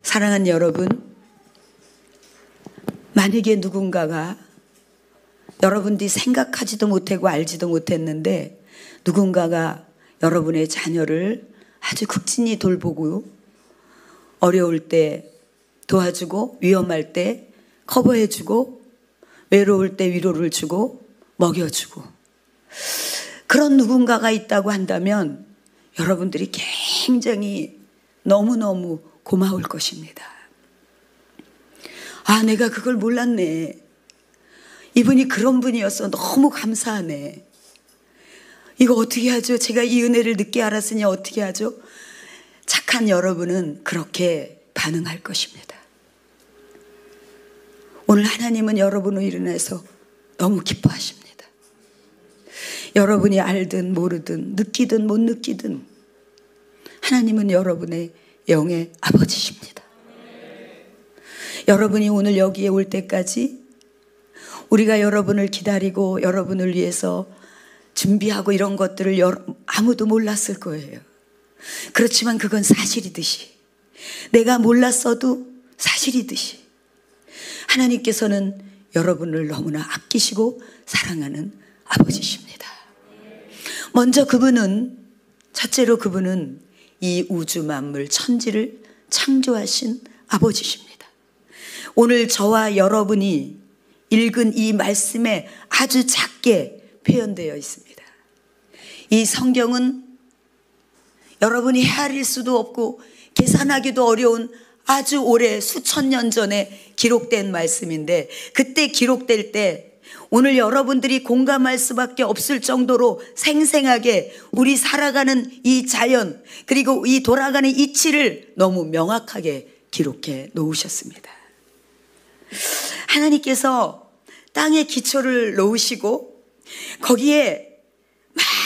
사랑하는 여러분, 만약에 누군가가 여러분들이 생각하지도 못하고 알지도 못했는데 누군가가 여러분의 자녀를 아주 극진히 돌보고 어려울 때 도와주고 위험할 때 커버해주고 외로울 때 위로를 주고 먹여주고 그런 누군가가 있다고 한다면 여러분들이 굉장히 너무너무 고마울 것입니다. 아, 내가 그걸 몰랐네. 이분이 그런 분이었어. 너무 감사하네. 이거 어떻게 하죠? 제가 이 은혜를 늦게 알았으니 어떻게 하죠? 착한 여러분은 그렇게 반응할 것입니다. 오늘 하나님은 여러분을 인해서 너무 기뻐하십니다. 여러분이 알든 모르든 느끼든 못 느끼든 하나님은 여러분의 영의 아버지십니다. 여러분이 오늘 여기에 올 때까지 우리가 여러분을 기다리고 여러분을 위해서 준비하고 이런 것들을 아무도 몰랐을 거예요. 그렇지만 그건 사실이듯이 내가 몰랐어도 사실이듯이 하나님께서는 여러분을 너무나 아끼시고 사랑하는 아버지십니다. 먼저 첫째로 그분은 이 우주 만물 천지를 창조하신 아버지십니다. 오늘 저와 여러분이 읽은 이 말씀에 아주 작게 표현되어 있습니다. 이 성경은 여러분이 헤아릴 수도 없고 계산하기도 어려운 아주 오래 수천 년 전에 기록된 말씀인데 그때 기록될 때 오늘 여러분들이 공감할 수밖에 없을 정도로 생생하게 우리 살아가는 이 자연 그리고 이 돌아가는 이치를 너무 명확하게 기록해 놓으셨습니다. 하나님께서 땅에 기초를 놓으시고 거기에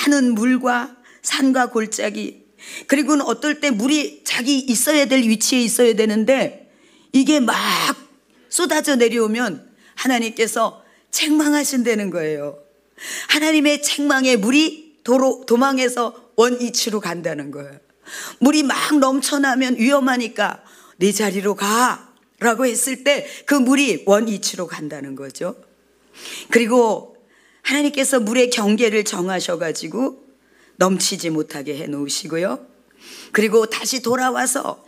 많은 물과 산과 골짜기 그리고는 어떨 때 물이 자기 있어야 될 위치에 있어야 되는데 이게 막 쏟아져 내려오면 하나님께서 책망하신다는 거예요. 하나님의 책망에 물이 도망해서 원위치로 간다는 거예요. 물이 막 넘쳐나면 위험하니까 네 자리로 가라고 했을 때 그 물이 원위치로 간다는 거죠. 그리고 하나님께서 물의 경계를 정하셔가지고 넘치지 못하게 해놓으시고요. 그리고 다시 돌아와서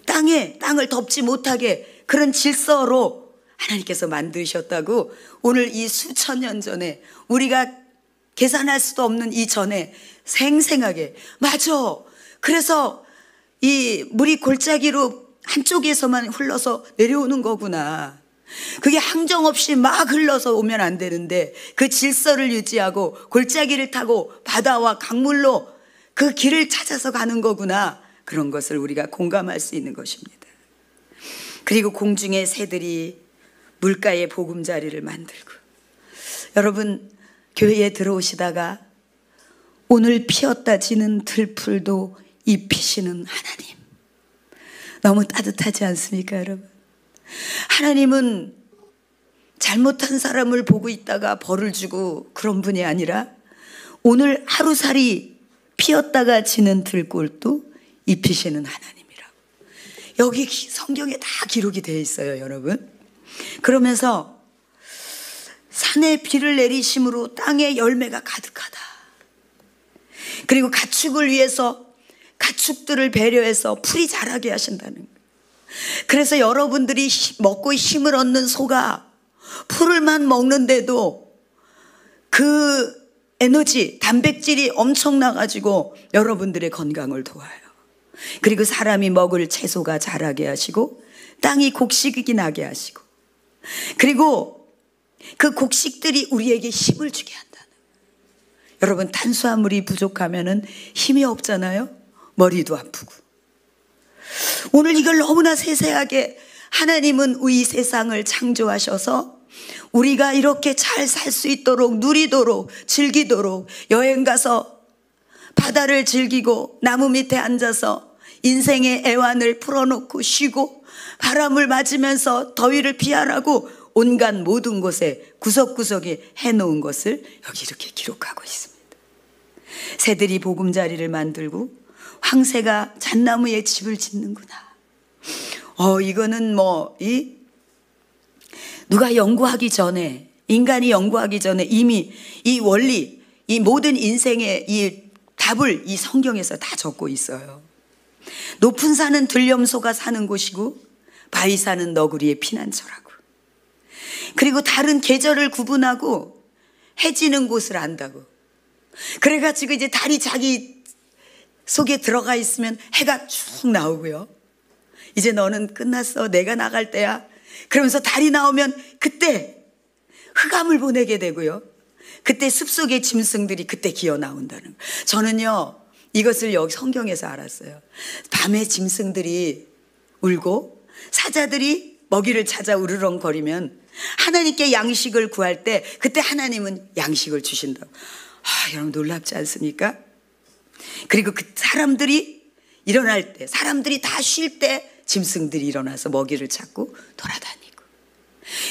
땅을 덮지 못하게 그런 질서로 하나님께서 만드셨다고 오늘 이 수천 년 전에 우리가 계산할 수도 없는 이 전에 생생하게 맞아. 그래서 이 물이 골짜기로 한쪽에서만 흘러서 내려오는 거구나. 그게 항정없이 막 흘러서 오면 안 되는데 그 질서를 유지하고 골짜기를 타고 바다와 강물로 그 길을 찾아서 가는 거구나. 그런 것을 우리가 공감할 수 있는 것입니다. 그리고 공중의 새들이 물가에 보금자리를 만들고 여러분 교회에 들어오시다가 오늘 피었다 지는 들풀도 입히시는 하나님 너무 따뜻하지 않습니까 여러분? 하나님은 잘못한 사람을 보고 있다가 벌을 주고 그런 분이 아니라 오늘 하루살이 피었다가 지는 들꼴도 입히시는 하나님이라고 여기 성경에 다 기록이 되어 있어요 여러분. 그러면서 산에 비를 내리심으로 땅에 열매가 가득하다. 그리고 가축을 위해서 가축들을 배려해서 풀이 자라게 하신다는 거예요. 그래서 여러분들이 먹고 힘을 얻는 소가 풀을만 먹는데도 그 에너지, 단백질이 엄청나가지고 여러분들의 건강을 도와요. 그리고 사람이 먹을 채소가 자라게 하시고 땅이 곡식이 나게 하시고 그리고 그 곡식들이 우리에게 힘을 주게 한다는 거예요. 여러분 탄수화물이 부족하면 힘이 없잖아요. 머리도 아프고 오늘 이걸 너무나 세세하게 하나님은 이 세상을 창조하셔서 우리가 이렇게 잘 살 수 있도록 누리도록 즐기도록 여행 가서 바다를 즐기고 나무 밑에 앉아서 인생의 애환을 풀어놓고 쉬고 바람을 맞으면서 더위를 피하라고 온갖 모든 곳에 구석구석에 해놓은 것을 여기 이렇게 기록하고 있습니다. 새들이 보금자리를 만들고 황새가 잣나무에 집을 짓는구나. 이거는 누가 연구하기 전에, 인간이 연구하기 전에 이미 이 원리, 이 모든 인생의 이 답을 이 성경에서 다 적고 있어요. 높은 산은 들염소가 사는 곳이고 바위 산은 너구리의 피난처라고. 그리고 다른 계절을 구분하고 해지는 곳을 안다고. 그래가지고 이제 달이 자기 속에 들어가 있으면 해가 쭉 나오고요. 이제 너는 끝났어. 내가 나갈 때야. 그러면서 달이 나오면 그때 흑암을 보내게 되고요. 그때 숲속의 짐승들이 그때 기어 나온다는 거예요. 저는요, 이것을 여기 성경에서 알았어요. 밤에 짐승들이 울고 사자들이 먹이를 찾아 우르렁거리면 하나님께 양식을 구할 때 그때 하나님은 양식을 주신다고. 여러분 놀랍지 않습니까? 그리고 그 사람들이 일어날 때, 사람들이 다 쉴 때 짐승들이 일어나서 먹이를 찾고 돌아다니고,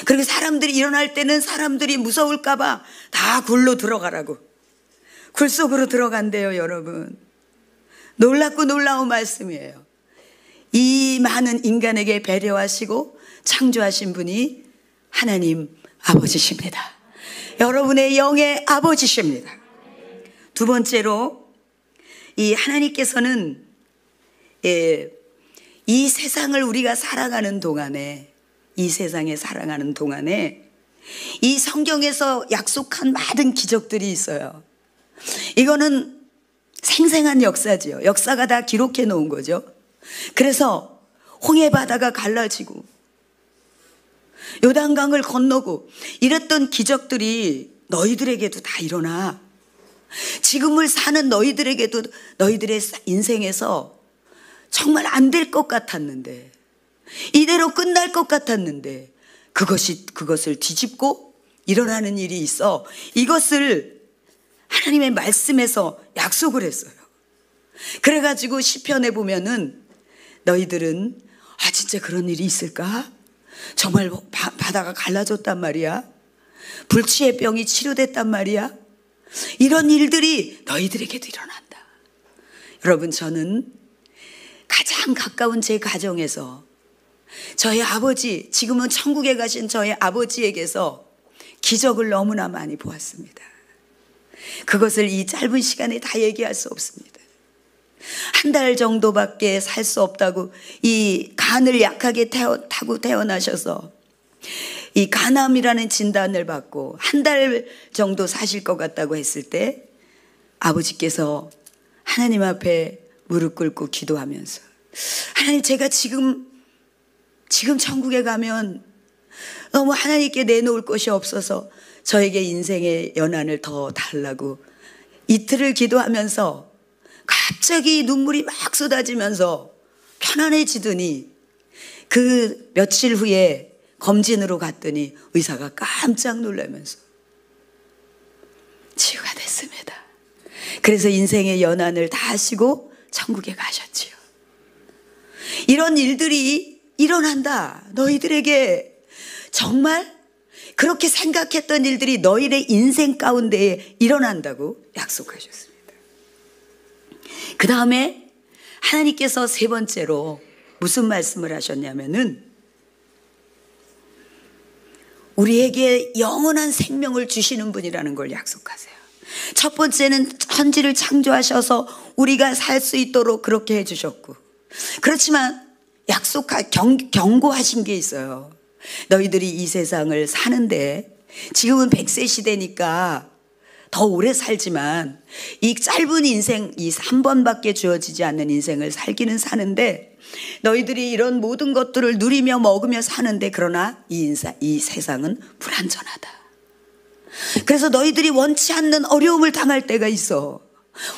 그리고 사람들이 일어날 때는 사람들이 무서울까봐 다 굴로 들어가라고. 굴 속으로 들어간대요. 여러분, 놀랍고 놀라운 말씀이에요. 이 많은 인간에게 배려하시고 창조하신 분이 하나님 아버지십니다. 여러분의 영의 아버지십니다. 두 번째로, 이 하나님께서는 이 세상을 우리가 살아가는 동안에, 이 세상에 살아가는 동안에 이 성경에서 약속한 많은 기적들이 있어요. 이거는 생생한 역사지요. 역사가 다 기록해 놓은 거죠. 그래서 홍해 바다가 갈라지고 요단강을 건너고 이랬던 기적들이 너희들에게도 다 일어나. 지금을 사는 너희들에게도, 너희들의 인생에서 정말 안 될 것 같았는데, 이대로 끝날 것 같았는데 그것을 뒤집고 일어나는 일이 있어. 이것을 하나님의 말씀에서 약속을 했어요. 그래가지고 시편에 보면은 너희들은 진짜 그런 일이 있을까? 정말 바다가 갈라졌단 말이야. 불치의 병이 치료됐단 말이야. 이런 일들이 너희들에게도 일어난다. 여러분, 저는 가장 가까운 제 가정에서 저희 아버지, 지금은 천국에 가신 저희 아버지에게서 기적을 너무나 많이 보았습니다. 그것을 이 짧은 시간에 다 얘기할 수 없습니다. 한 달 정도밖에 살 수 없다고, 이 간을 약하게 타고 태어나셔서 이 간암이라는 진단을 받고 한 달 정도 사실 것 같다고 했을 때 아버지께서 하나님 앞에 무릎 꿇고 기도하면서, 하나님, 제가 지금 천국에 가면 너무 하나님께 내놓을 것이 없어서 저에게 인생의 연한을 더 달라고 이틀을 기도하면서 갑자기 눈물이 막 쏟아지면서 편안해지더니 그 며칠 후에 검진으로 갔더니 의사가 깜짝 놀라면서 치유가 됐습니다. 그래서 인생의 연한을 다 하시고 천국에 가셨지요. 이런 일들이 일어난다. 너희들에게 정말 그렇게 생각했던 일들이 너희의 인생 가운데에 일어난다고 약속하셨습니다. 그 다음에 하나님께서 세 번째로 무슨 말씀을 하셨냐면은 우리에게 영원한 생명을 주시는 분이라는 걸 약속하세요. 첫 번째는 천지를 창조하셔서 우리가 살 수 있도록 그렇게 해주셨고, 그렇지만 경고하신 게 있어요. 너희들이 이 세상을 사는데, 지금은 100세 시대니까 더 오래 살지만 이 짧은 인생, 이 3번밖에 주어지지 않는 인생을 살기는 사는데, 너희들이 이런 모든 것들을 누리며 먹으며 사는데, 그러나 이 세상은 불완전하다. 그래서 너희들이 원치 않는 어려움을 당할 때가 있어.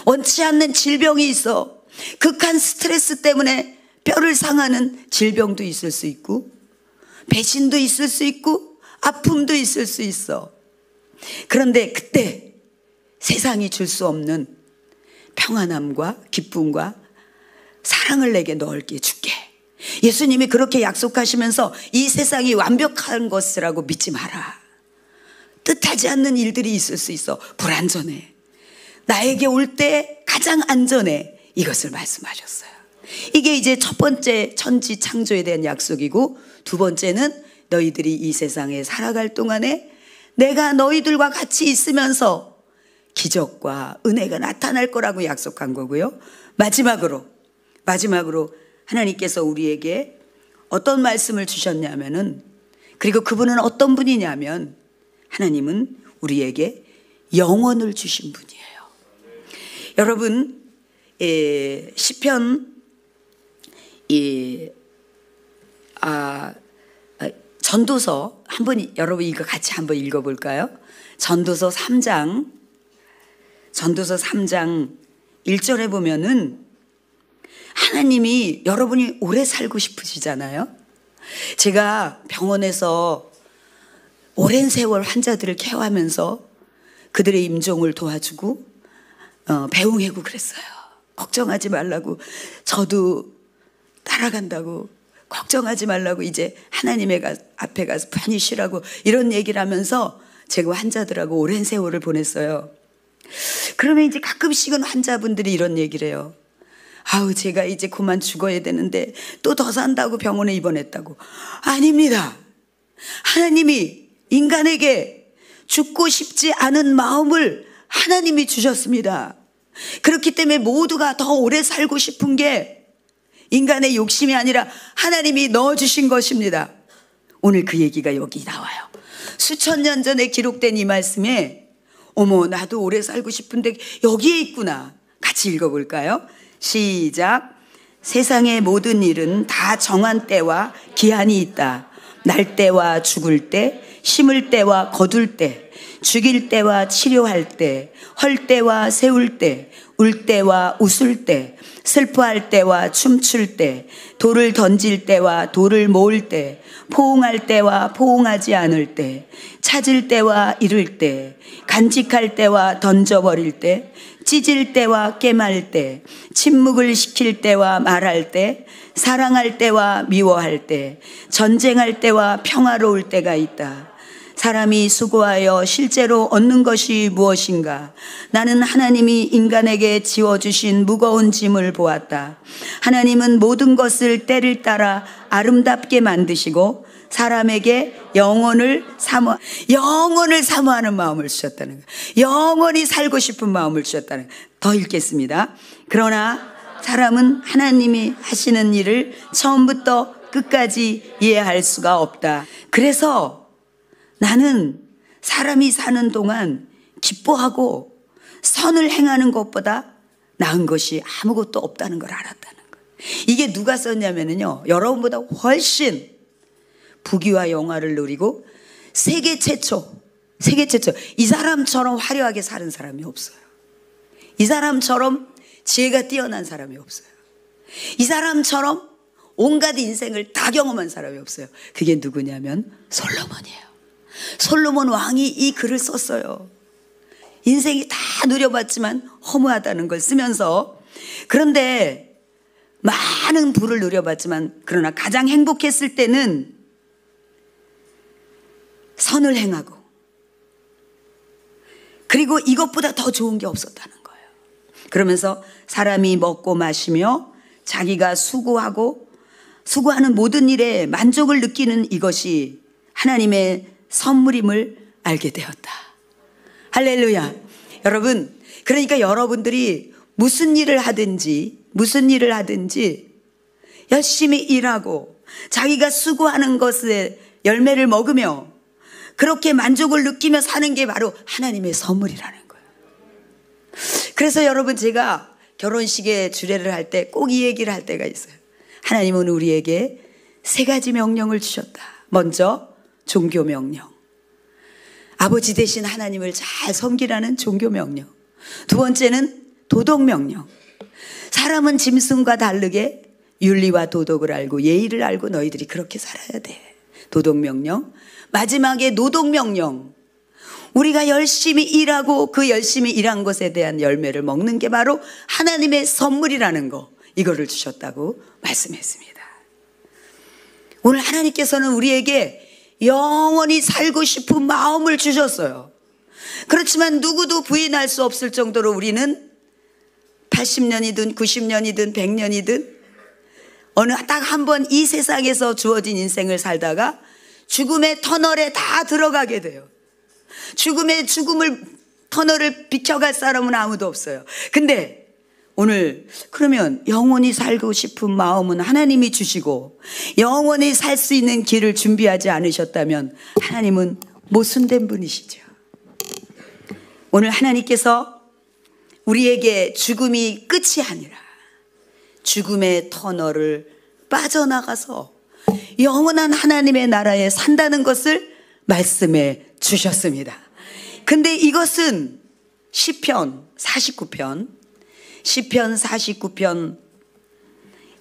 원치 않는 질병이 있어. 극한 스트레스 때문에 뼈를 상하는 질병도 있을 수 있고, 배신도 있을 수 있고, 아픔도 있을 수 있어. 그런데 그때 세상이 줄 수 없는 평안함과 기쁨과 사랑을 내게 넓게 줄게. 예수님이 그렇게 약속하시면서 이 세상이 완벽한 것이라고 믿지 마라. 뜻하지 않는 일들이 있을 수 있어. 불안전해. 나에게 올 때 가장 안전해. 이것을 말씀하셨어요. 이게 이제 첫 번째 천지 창조에 대한 약속이고, 두 번째는 너희들이 이 세상에 살아갈 동안에 내가 너희들과 같이 있으면서 기적과 은혜가 나타날 거라고 약속한 거고요. 마지막으로 하나님께서 우리에게 어떤 말씀을 주셨냐면은, 그리고 그분은 어떤 분이냐면, 하나님은 우리에게 영원을 주신 분이에요. 여러분, 시편 전도서 한번, 여러분 이거 같이 한번 읽어볼까요? 전도서 3장 1절에 보면은 하나님이, 여러분이 오래 살고 싶으시잖아요. 제가 병원에서 오랜 세월 환자들을 케어하면서 그들의 임종을 도와주고 배웅하고 그랬어요. 걱정하지 말라고, 저도 따라간다고, 걱정하지 말라고, 이제 하나님의 앞에 가서 편히 쉬라고, 이런 얘기를 하면서 제가 환자들하고 오랜 세월을 보냈어요. 그러면 이제 가끔씩은 환자분들이 이런 얘기를 해요. 아우, 제가 이제 그만 죽어야 되는데 또 더 산다고 병원에 입원했다고. 아닙니다. 하나님이 인간에게 죽고 싶지 않은 마음을 하나님이 주셨습니다. 그렇기 때문에 모두가 더 오래 살고 싶은 게 인간의 욕심이 아니라 하나님이 넣어주신 것입니다. 오늘 그 얘기가 여기 나와요. 수천 년 전에 기록된 이 말씀에, 어머, 나도 오래 살고 싶은데 여기에 있구나. 같이 읽어볼까요? 시작. 세상의 모든 일은 다 정한 때와 기한이 있다. 날 때와 죽을 때, 심을 때와 거둘 때, 죽일 때와 치료할 때, 헐 때와 세울 때, 울 때와 웃을 때, 슬퍼할 때와 춤출 때, 돌을 던질 때와 돌을 모을 때, 포옹할 때와 포옹하지 않을 때, 찾을 때와 잃을 때, 간직할 때와 던져버릴 때, 찢을 때와 깨말 때, 침묵을 시킬 때와 말할 때, 사랑할 때와 미워할 때, 전쟁할 때와 평화로울 때가 있다. 사람이 수고하여 실제로 얻는 것이 무엇인가? 나는 하나님이 인간에게 지워주신 무거운 짐을 보았다. 하나님은 모든 것을 때를 따라 아름답게 만드시고 사람에게 영원을 사모하는 마음을 주셨다는 거예요. 영원히 살고 싶은 마음을 주셨다는 거예요. 더 읽겠습니다. 그러나 사람은 하나님이 하시는 일을 처음부터 끝까지 이해할 수가 없다. 그래서 나는 사람이 사는 동안 기뻐하고 선을 행하는 것보다 나은 것이 아무것도 없다는 걸 알았다는 거예요. 이게 누가 썼냐면요, 여러분보다 훨씬 부귀와 영화를 누리고 세계 최초 이 사람처럼 화려하게 사는 사람이 없어요. 이 사람처럼 지혜가 뛰어난 사람이 없어요. 이 사람처럼 온갖 인생을 다 경험한 사람이 없어요. 그게 누구냐면 솔로몬이에요. 솔로몬 왕이 이 글을 썼어요. 인생이 다 누려봤지만 허무하다는 걸 쓰면서, 그런데 많은 부를 누려봤지만 그러나 가장 행복했을 때는 선을 행하고, 그리고 이것보다 더 좋은 게 없었다는 거예요. 그러면서 사람이 먹고 마시며 자기가 수고하는 모든 일에 만족을 느끼는 이것이 하나님의 선물임을 알게 되었다. 할렐루야. 여러분, 그러니까 여러분들이 무슨 일을 하든지 열심히 일하고 자기가 수고하는 것의 열매를 먹으며 그렇게 만족을 느끼며 사는 게 바로 하나님의 선물이라는 거예요. 그래서 여러분, 제가 결혼식에 주례를 할 때 꼭 이 얘기를 할 때가 있어요. 하나님은 우리에게 3가지 명령을 주셨다. 먼저 종교 명령, 아버지 되신 하나님을 잘 섬기라는 종교 명령. 두 번째는 도덕 명령. 사람은 짐승과 다르게 윤리와 도덕을 알고 예의를 알고 너희들이 그렇게 살아야 돼. 도덕 명령. 마지막에 노동 명령. 우리가 열심히 일하고 그 열심히 일한 것에 대한 열매를 먹는 게 바로 하나님의 선물이라는 거, 이거를 주셨다고 말씀했습니다. 오늘 하나님께서는 우리에게 영원히 살고 싶은 마음을 주셨어요. 그렇지만 누구도 부인할 수 없을 정도로 우리는 80년이든 90년이든 100년이든 어느 딱 한 번 이 세상에서 주어진 인생을 살다가 죽음의 터널에 다 들어가게 돼요. 죽음을 터널을 비켜갈 사람은 아무도 없어요. 근데 오늘 그러면 영원히 살고 싶은 마음은 하나님이 주시고 영원히 살 수 있는 길을 준비하지 않으셨다면 하나님은 모순된 분이시죠. 오늘 하나님께서 우리에게 죽음이 끝이 아니라 죽음의 터널을 빠져나가서 영원한 하나님의 나라에 산다는 것을 말씀해 주셨습니다. 근데 이것은 시편 49편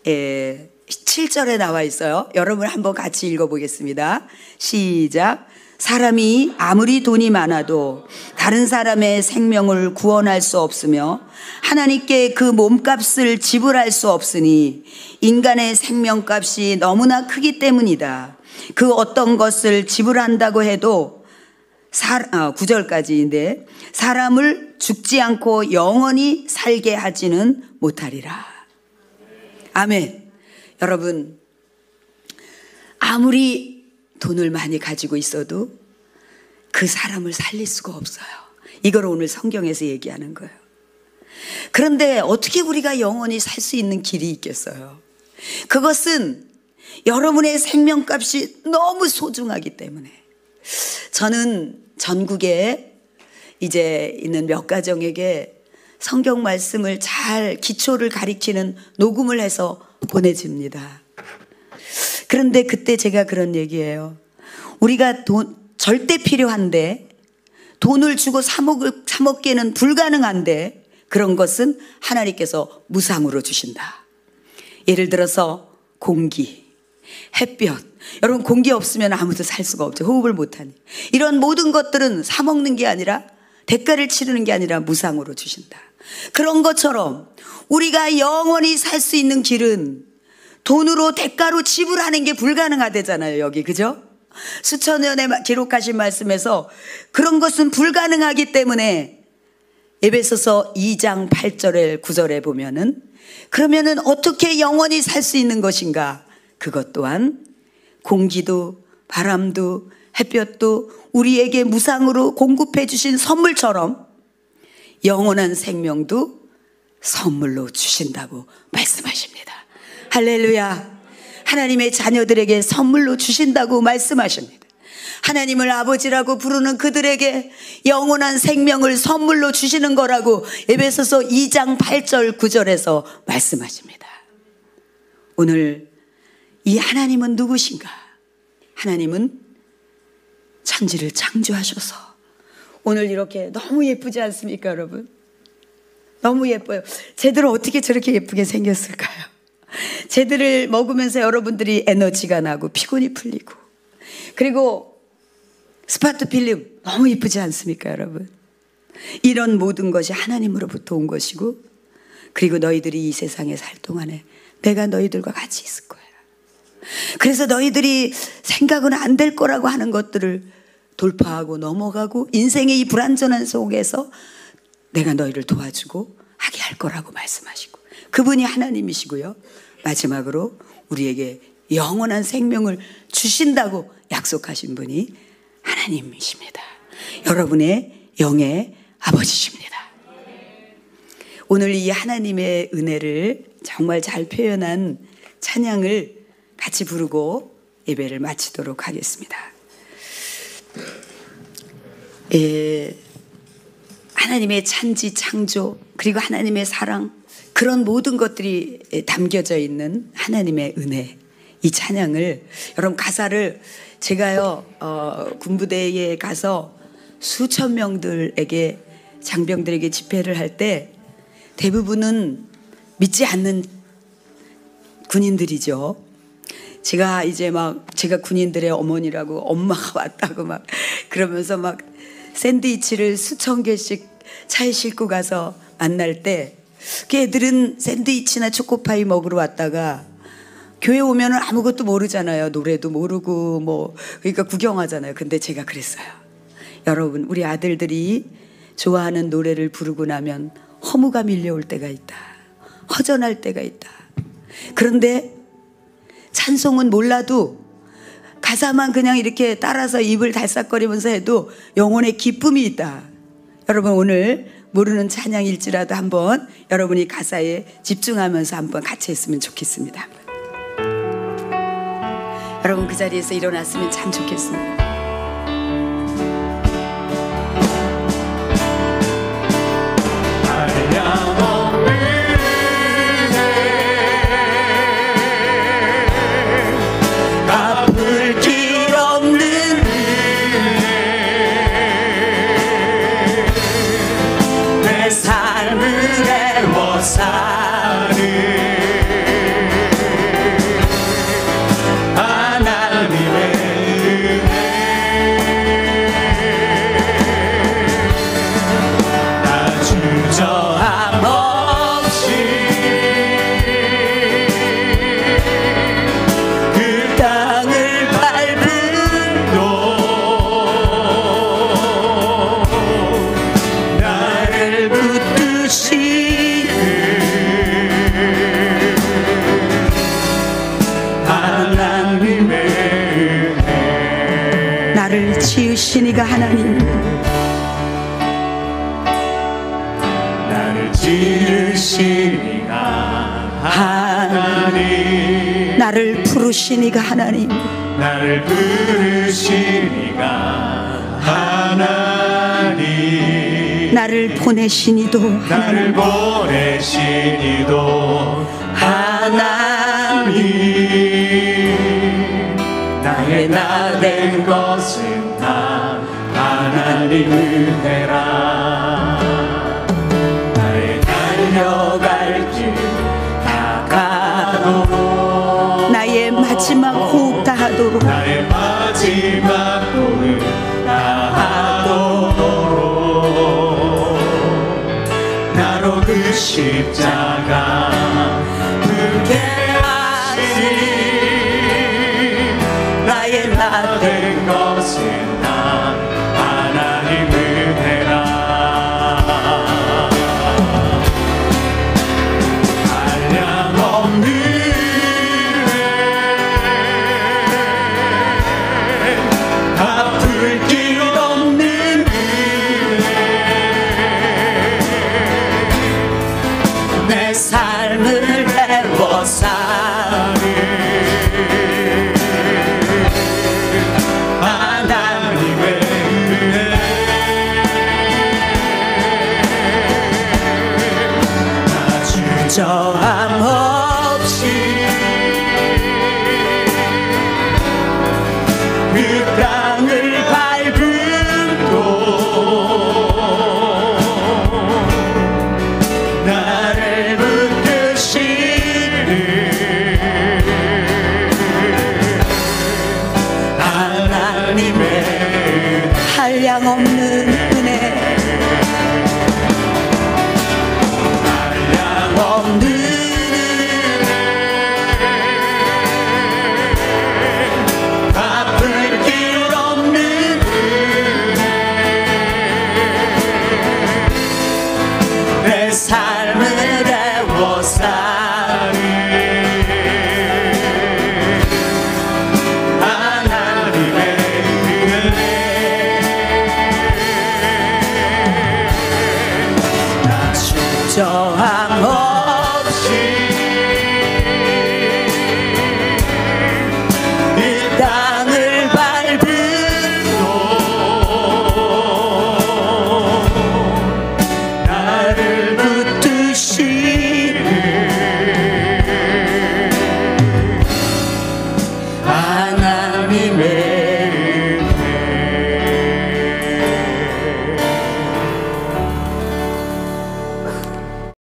7절에 나와 있어요. 여러분 한번 같이 읽어보겠습니다. 시작. 사람이 아무리 돈이 많아도 다른 사람의 생명을 구원할 수 없으며 하나님께 그 몸값을 지불할 수 없으니 인간의 생명값이 너무나 크기 때문이다. 그 어떤 것을 지불한다고 해도 9절까지인데 사람을 죽지 않고 영원히 살게 하지는 못하리라. 아멘. 여러분, 아무리 돈을 많이 가지고 있어도 그 사람을 살릴 수가 없어요. 이걸 오늘 성경에서 얘기하는 거예요. 그런데 어떻게 우리가 영원히 살 수 있는 길이 있겠어요? 그것은 여러분의 생명값이 너무 소중하기 때문에. 저는 전국에 이제 있는 몇 가정에게 성경 말씀을 잘 기초를 가리키는 녹음을 해서 보내줍니다. 그런데 그때 제가 그런 얘기예요. 우리가 돈 절대 필요한데 돈을 주고 사 먹기에는 불가능한데 그런 것은 하나님께서 무상으로 주신다. 예를 들어서 공기, 햇볕. 여러분 공기 없으면 아무도 살 수가 없죠. 호흡을 못하니. 이런 모든 것들은 사 먹는 게 아니라 대가를 치르는 게 아니라 무상으로 주신다. 그런 것처럼 우리가 영원히 살 수 있는 길은 돈으로 대가로 지불하는 게 불가능하대잖아요. 여기 그죠? 수천 년에 기록하신 말씀에서 그런 것은 불가능하기 때문에 에베소서 2장 8절에 9절에 보면은 그러면은 어떻게 영원히 살 수 있는 것인가? 그것 또한 공기도 바람도 햇볕도 우리에게 무상으로 공급해 주신 선물처럼 영원한 생명도 선물로 주신다고 말씀하십니다. 할렐루야. 하나님의 자녀들에게 선물로 주신다고 말씀하십니다. 하나님을 아버지라고 부르는 그들에게 영원한 생명을 선물로 주시는 거라고 에베소서 2장 8절 9절에서 말씀하십니다. 오늘 이 하나님은 누구신가? 하나님은 천지를 창조하셔서 오늘 이렇게 너무 예쁘지 않습니까, 여러분? 너무 예뻐요. 쟤들은 어떻게 저렇게 예쁘게 생겼을까요? 쟤들을 먹으면서 여러분들이 에너지가 나고 피곤이 풀리고 그리고 스파트 필름 너무 예쁘지 않습니까, 여러분? 이런 모든 것이 하나님으로부터 온 것이고 그리고 너희들이 이 세상에 살 동안에 내가 너희들과 같이 있을 거야. 그래서 너희들이 생각은 안 될 거라고 하는 것들을 돌파하고 넘어가고 인생의 이 불완전한 속에서 내가 너희를 도와주고 하게 할 거라고 말씀하시고 그분이 하나님이시고요. 마지막으로 우리에게 영원한 생명을 주신다고 약속하신 분이 하나님이십니다. 여러분의 영의 아버지십니다. 오늘 이 하나님의 은혜를 정말 잘 표현한 찬양을 같이 부르고 예배를 마치도록 하겠습니다. 하나님의 찬지 창조 그리고 하나님의 사랑 그런 모든 것들이 담겨져 있는 하나님의 은혜 이 찬양을 여러분 가사를 제가요 군부대에 가서 수천 명들에게 장병들에게 집회를 할 때 대부분은 믿지 않는 군인들이죠. 제가 이제 제가 군인들의 어머니라고 엄마가 왔다고 그러면서 샌드위치를 수천 개씩 차에 싣고 가서 만날 때 그 애들은 샌드위치나 초코파이 먹으러 왔다가 교회 오면은 아무것도 모르잖아요. 노래도 모르고 그러니까 구경하잖아요. 근데 제가 그랬어요. 여러분 우리 아들들이 좋아하는 노래를 부르고 나면 허무가 밀려올 때가 있다. 허전할 때가 있다. 그런데 찬송은 몰라도 가사만 그냥 이렇게 따라서 입을 달싹거리면서 해도 영혼에 기쁨이 있다. 여러분 오늘 모르는 찬양일지라도 한번 여러분이 가사에 집중하면서 한번 같이 했으면 좋겠습니다. 여러분 그 자리에서 일어났으면 참 좋겠습니다. 나를 지으시니가 하나님, 나를 지으시니가 하나님, 나를 부르시니가 하나님, 나를 부르시니가 하나님, 나를 보내시니도 나를 하나님, 보내시니도 하나님. 나의 나 된 것은 다 하나님 은혜라. 나의 달려갈 길 다가도록, 나의 마지막 호흡 다하도록, 나의 마지막 호흡 다하도록, 나로 그 십자가 불게 하시니 나의 나 된 것은 다 하나님 은혜라. 한량없는 은혜, 갚을 길 없는 은혜, 내 삶을 배워 사는 저함 없이 그 땅을 밟음도 나를 붙드시는 하나님의 한량없는